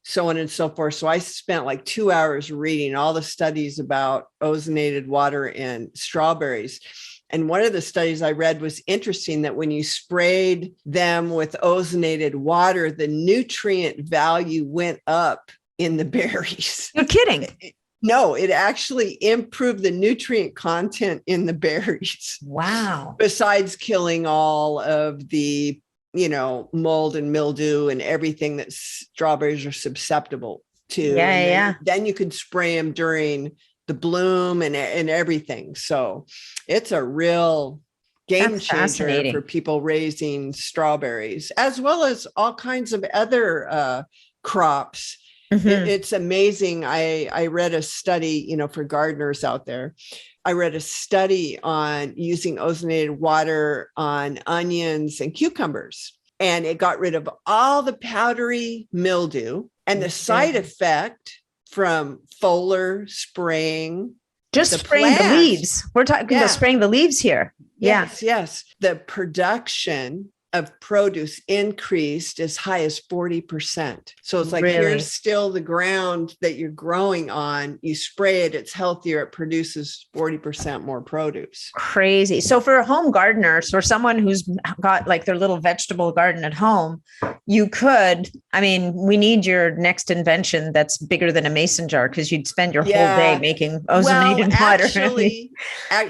So on and so forth. So I spent like 2 hours reading all the studies about ozonated water in strawberries. And one of the studies I read was interesting, that when you sprayed them with ozonated water, the nutrient value went up in the berries. You're kidding. No, it actually improved the nutrient content in the berries. Wow. Besides killing all of the mold and mildew and everything that strawberries are susceptible to. Yeah. Then you could spray them during the bloom and everything. So it's a real game changer for people raising strawberries, as well as all kinds of other crops. Mm-hmm. It's amazing. I read a study, for gardeners out there. I read a study on using ozonated water on onions and cucumbers, and it got rid of all the powdery mildew and the side effect from foliar spraying. Just spraying the leaves. We're talking about spraying the leaves here. Yes. The production of produce increased as high as 40%. So it's like, here's still the ground that you're growing on. You spray it, it's healthier. It produces 40% more produce. Crazy. So for a home gardener, or someone who's got like their little vegetable garden at home, you could, we need your next invention that's bigger than a mason jar, because you'd spend your whole day making ozonated water.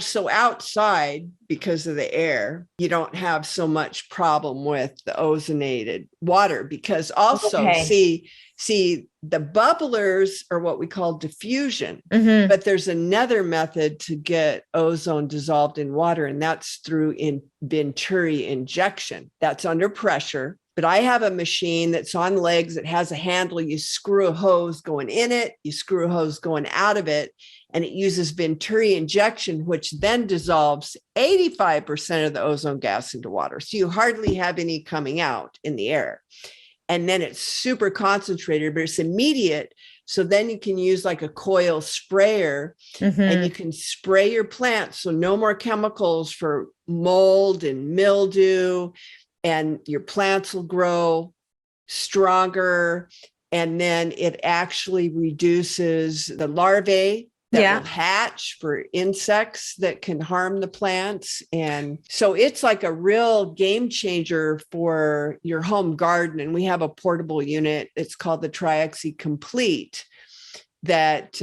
So outside, because of the air, you don't have so much problem with the ozonated water, because also see the bubblers are what we call diffusion, but there's another method to get ozone dissolved in water, and that's through Venturi injection. That's under pressure. But I have a machine that's on legs. It has a handle. You screw a hose going in it, you screw a hose going out of it, and it uses Venturi injection, which then dissolves 85% of the ozone gas into water. So you hardly have any coming out in the air. And then it's super concentrated, but it's immediate. So then you can use like a coil sprayer and you can spray your plants. So no more chemicals for mold and mildew, and your plants will grow stronger. And then it actually reduces the larvae that will hatch for insects that can harm the plants. And so it's like a real game changer for your home garden. And we have a portable unit. It's called the Tri-Oxy Complete that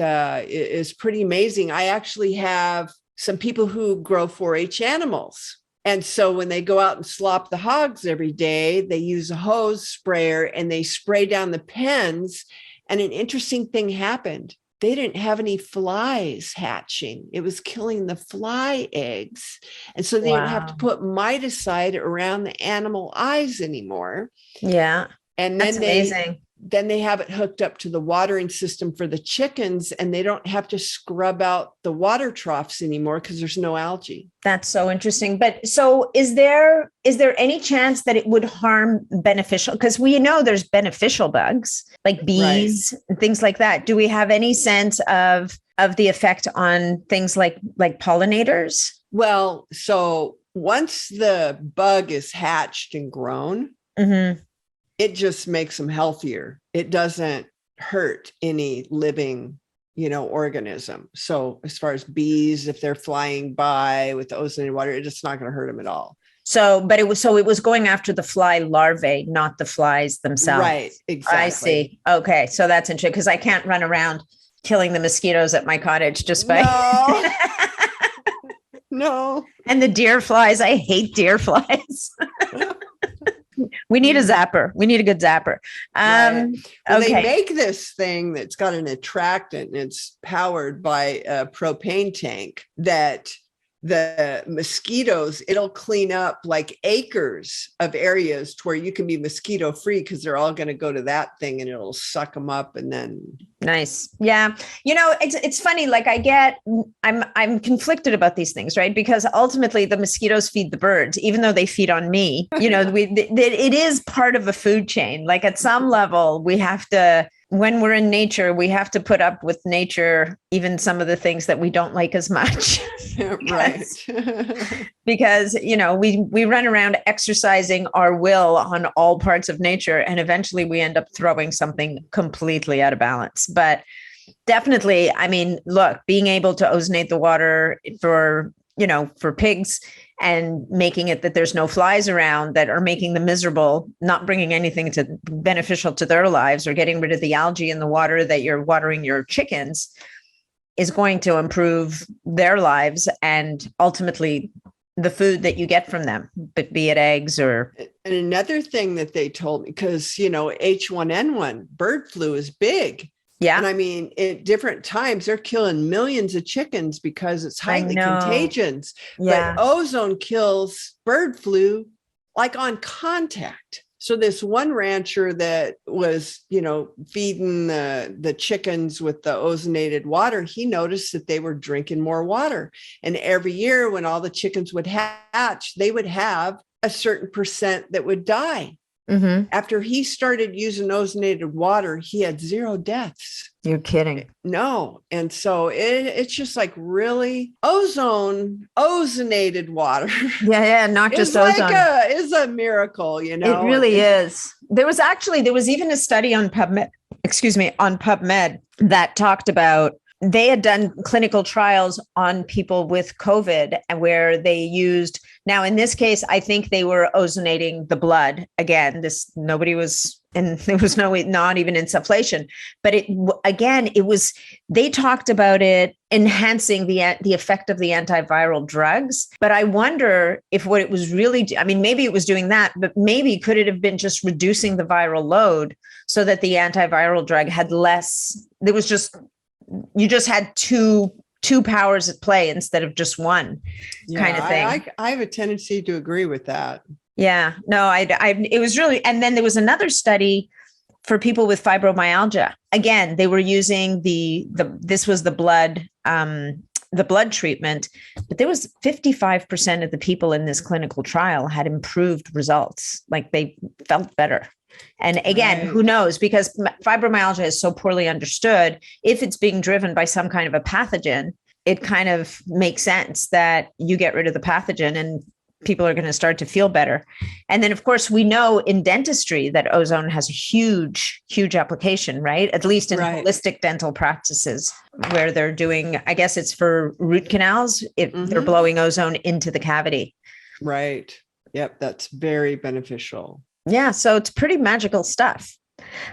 is pretty amazing. I actually have some people who grow 4-H animals. And so when they go out and slop the hogs every day, they use a hose sprayer and they spray down the pens. And an interesting thing happened. They didn't have any flies hatching. It was killing the fly eggs. And so they didn't have to put miticide around the animal eyes anymore. Yeah. And that's amazing. Then they have it hooked up to the watering system for the chickens, and they don't have to scrub out the water troughs anymore because there's no algae. That's so interesting. But so is there any chance that it would harm beneficial? Because we know there's beneficial bugs like bees and things like that. Do we have any sense of the effect on things like pollinators? Well, so once the bug is hatched and grown, it just makes them healthier. It doesn't hurt any living, organism. So as far as bees, if they're flying by with the ozonated water, it's not going to hurt them at all. So, but it was going after the fly larvae, not the flies themselves. Right. Exactly. I see. Okay. So that's interesting because I can't run around killing the mosquitoes at my cottage just by. No. And the deer flies. I hate deer flies. We need a zapper. We need a good zapper. Well, okay. They make this thing that's got an attractant and it's powered by a propane tank that the mosquitoes, it'll clean up like acres of areas to where you can be mosquito free because they're all going to go to that thing and it'll suck them up. And then nice. Yeah. It's funny. Like I'm conflicted about these things, right? Because ultimately the mosquitoes feed the birds, even though they feed on me, it is part of a food chain. Like at some level we have to, when we're in nature, we have to put up with nature, even some of the things that we don't like as much. Right. Because, we run around exercising our will on all parts of nature, and eventually we end up throwing something completely out of balance. But definitely, look, being able to ozonate the water for pigs and making it that there's no flies around that are making them miserable, not bringing anything beneficial to their lives, or getting rid of the algae in the water that you're watering your chickens, is going to improve their lives and ultimately the food that you get from them, but be it eggs or. And another thing that they told me, because, H1N1 bird flu is big. Yeah. And at different times, they're killing millions of chickens because it's highly contagious. Yeah. But ozone kills bird flu like on contact. So this one rancher that was, feeding the chickens with the ozonated water, he noticed that they were drinking more water. And every year when all the chickens would hatch, they would have a certain percent that would die. After he started using ozonated water, he had 0 deaths. You're kidding. No. And so it's just like really ozonated water. Yeah. Not just ozone. Is a miracle, It really is. There was even a study on PubMed that talked about, they had done clinical trials on people with COVID, and where they used, now in this case, I think they were ozonating the blood. Again, nobody was and there was not even insufflation. But they talked about it enhancing the effect of the antiviral drugs. But I wonder if what it was really, maybe it was doing that, but maybe could it have been just reducing the viral load so that the antiviral drug had less, you just had two powers at play instead of just one kind of thing. I have a tendency to agree with that. Yeah, no, it was really, and then there was another study for people with fibromyalgia. Again, they were using this was the blood treatment, but there was 55% of the people in this clinical trial had improved results. Like they felt better. And again, Who knows? Because fibromyalgia is so poorly understood. If it's being driven by some kind of a pathogen, it kind of makes sense that you get rid of the pathogen and people are going to start to feel better. And then, of course, we know in dentistry that ozone has a huge, huge application, right? At least in holistic dental practices where they're doing, I guess it's for root canals, if they're blowing ozone into the cavity. Right. Yep. That's very beneficial. Yeah. So it's pretty magical stuff.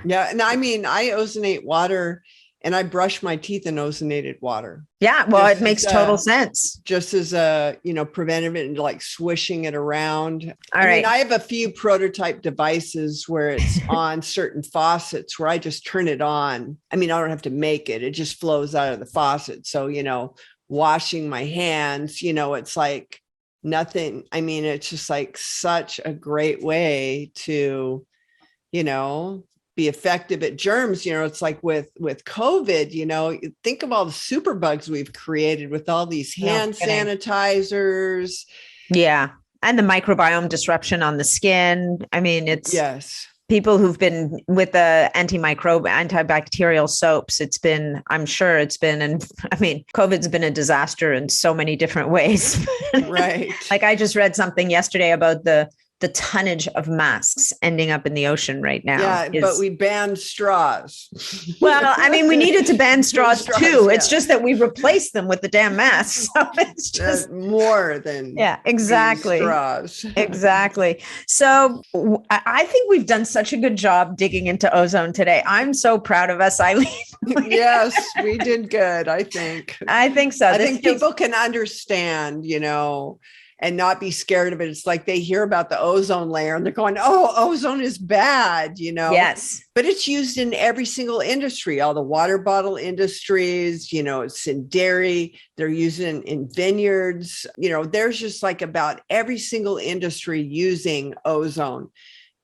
Yeah. And I ozonate water and I brush my teeth in ozonated water. Yeah. Well, it makes total sense. Just as a, preventative and like swishing it around. I have a few prototype devices where it's on certain faucets where I just turn it on. I don't have to make it. It just flows out of the faucet. So, washing my hands, it's like nothing. It's just like such a great way to, be effective at germs. It's like with COVID, think of all the super bugs we've created with all these hand sanitizers. Yeah. And the microbiome disruption on the skin. It's people who've been with the antibacterial soaps. I'm sure it's been, and COVID's been a disaster in so many different ways. Right. Like I just read something yesterday about the tonnage of masks ending up in the ocean right now. Yeah, but we banned straws. Well, we needed to ban straws too. Yeah. It's just that we replaced them with the damn masks. So it's just more than exactly straws. Exactly. So I think we've done such a good job digging into ozone today. I'm so proud of us, Eileen. Yes, we did good. I think so. I think people can understand, and not be scared of it. It's like they hear about the ozone layer and they're going, oh, ozone is bad, Yes. But it's used in every single industry, all the water bottle industries, it's in dairy, they're using in vineyards, there's just like about every single industry using ozone.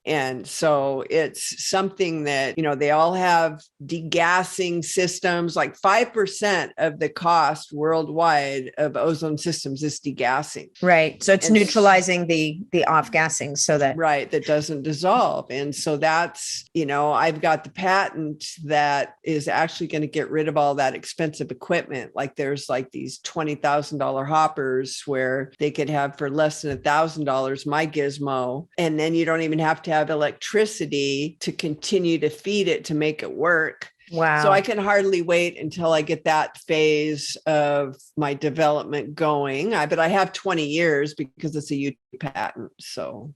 And so it's something that, they all have degassing systems, like 5% of the cost worldwide of ozone systems is degassing. Right. So it's neutralizing the off-gassing so that. Right. That doesn't dissolve. And so that's, I've got the patent that is actually going to get rid of all that expensive equipment. Like there's like these $20,000 hoppers where they could have for less than $1,000 my gizmo. And then you don't even have to have electricity to continue to feed it to make it work. Wow. So I can hardly wait until I get that phase of my development going. But I have 20 years because it's a UT patent. So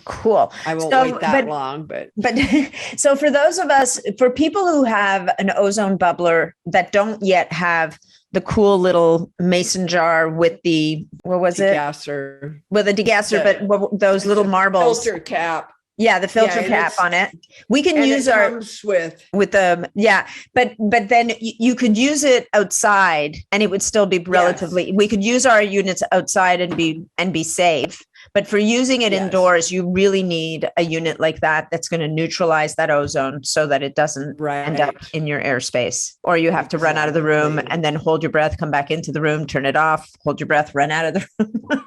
cool. I won't wait that long, but so for people who have an ozone bubbler that don't yet have the cool little mason jar with the, what was degasser. With a degasser, but those little marbles. Filter cap. Yeah, the filter cap on it. We can use with but then you could use it outside and it would still be relatively, we could use our units outside and be safe. But for using it indoors, you really need a unit like that that's going to neutralize that ozone so that it doesn't end up in your airspace. Or you have to run out of the room and then hold your breath, come back into the room, turn it off, hold your breath, run out of the room.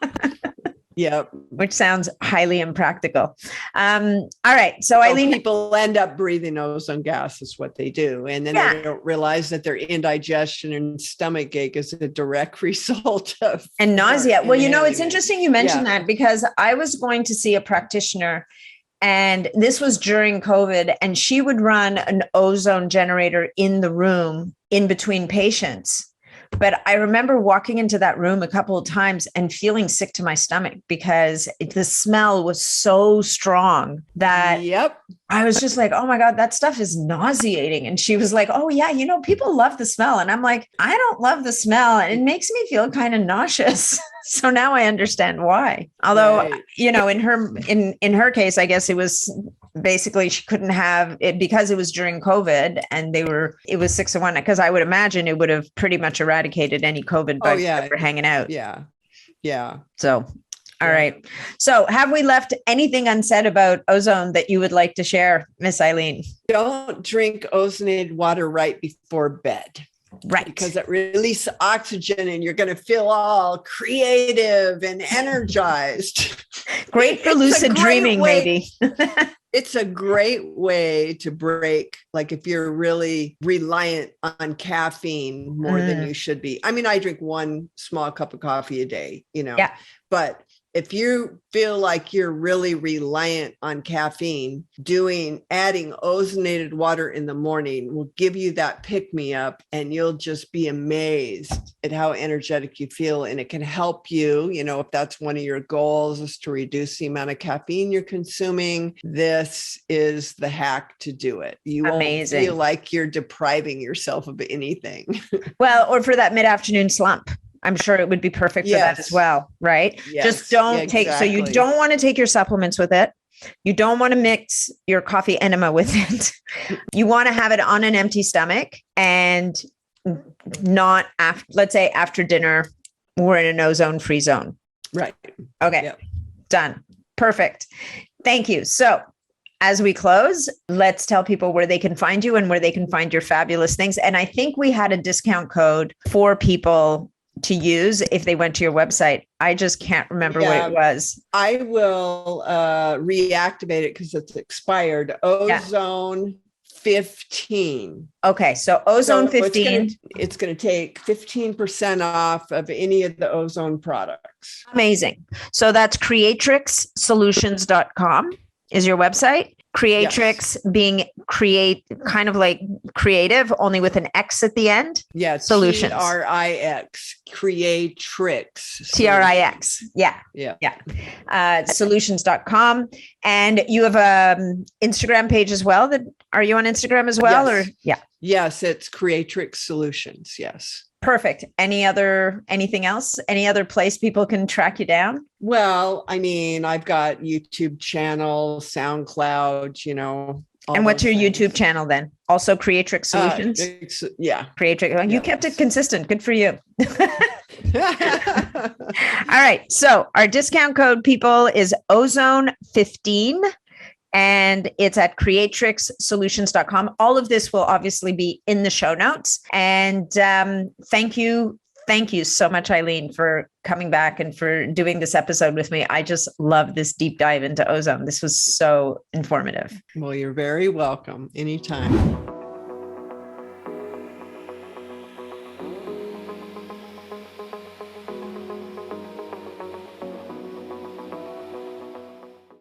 Yep. Which sounds highly impractical. All right. So Eileen, people end up breathing ozone gas is what they do. And then they don't realize that their indigestion and stomach ache is a direct result of and nausea. Well, it's interesting you mentioned that because I was going to see a practitioner and this was during COVID and she would run an ozone generator in the room in between patients. But I remember walking into that room a couple of times and feeling sick to my stomach because the smell was so strong that Yep. I was just like, oh my God, that stuff is nauseating. And she was like, oh yeah, people love the smell. And I'm like, I don't love the smell. And it makes me feel kind of nauseous. So now I understand why. Although, Right. in her case, I guess it was basically she couldn't have it because it was during COVID and it was 6 to 1. Because I would imagine it would have pretty much eradicated any COVID bugs that were hanging out. Yeah. Yeah. So, all right. So have we left anything unsaid about ozone that you would like to share, Miss Eileen? Don't drink ozonated water right before bed. Right. Because it releases oxygen and you're going to feel all creative and energized. Great for lucid dreaming, maybe. It's a great way to break, like if you're really reliant on caffeine more than you should be. I mean, I drink 1 small cup of coffee a day, but if you feel like you're really reliant on caffeine, adding ozonated water in the morning will give you that pick me up, and you'll just be amazed at how energetic you feel. And it can help you, if that's one of your goals, is to reduce the amount of caffeine you're consuming. This is the hack to do it. You won't feel like you're depriving yourself of anything. Well, or for that mid-afternoon slump. I'm sure it would be perfect for that as well, right? Yes. Just don't take, so you don't want to take your supplements with it. You don't want to mix your coffee enema with it. You want to have it on an empty stomach and not after, let's say after dinner, we're in an ozone-free zone. Right. Okay. Yep. Done. Perfect. Thank you. So as we close, let's tell people where they can find you and where they can find your fabulous things. And I think we had a discount code for people to use if they went to your website. I just can't remember what it was. I will reactivate it because it's expired. Ozone 15. Okay, so Ozone 15. It's going to take 15% off of any of the ozone products. Amazing. So that's creatrixsolutions.com is your website. Creatrix being kind of like creative, only with an X at the end. Yeah. Solutions. Trix. Creatrix. Trix. Yeah. Solutions.com. And you have an Instagram page as well. Are you on Instagram as well? Yes. Or yeah. Yes, it's Creatrix Solutions. Yes. Perfect. Anything else? Any other place people can track you down? Well, I mean, I've got YouTube channel, SoundCloud, And what's your YouTube channel then? Also Creatrix Solutions? Creatrix. You kept it consistent. Good for you. All right. So our discount code, people, is Ozone15. And it's at creatrixsolutions.com. All of this will obviously be in the show notes. And thank you so much, Eileen, for coming back and for doing this episode with me. I just love this deep dive into ozone. This was so informative. Well, you're very welcome. Anytime.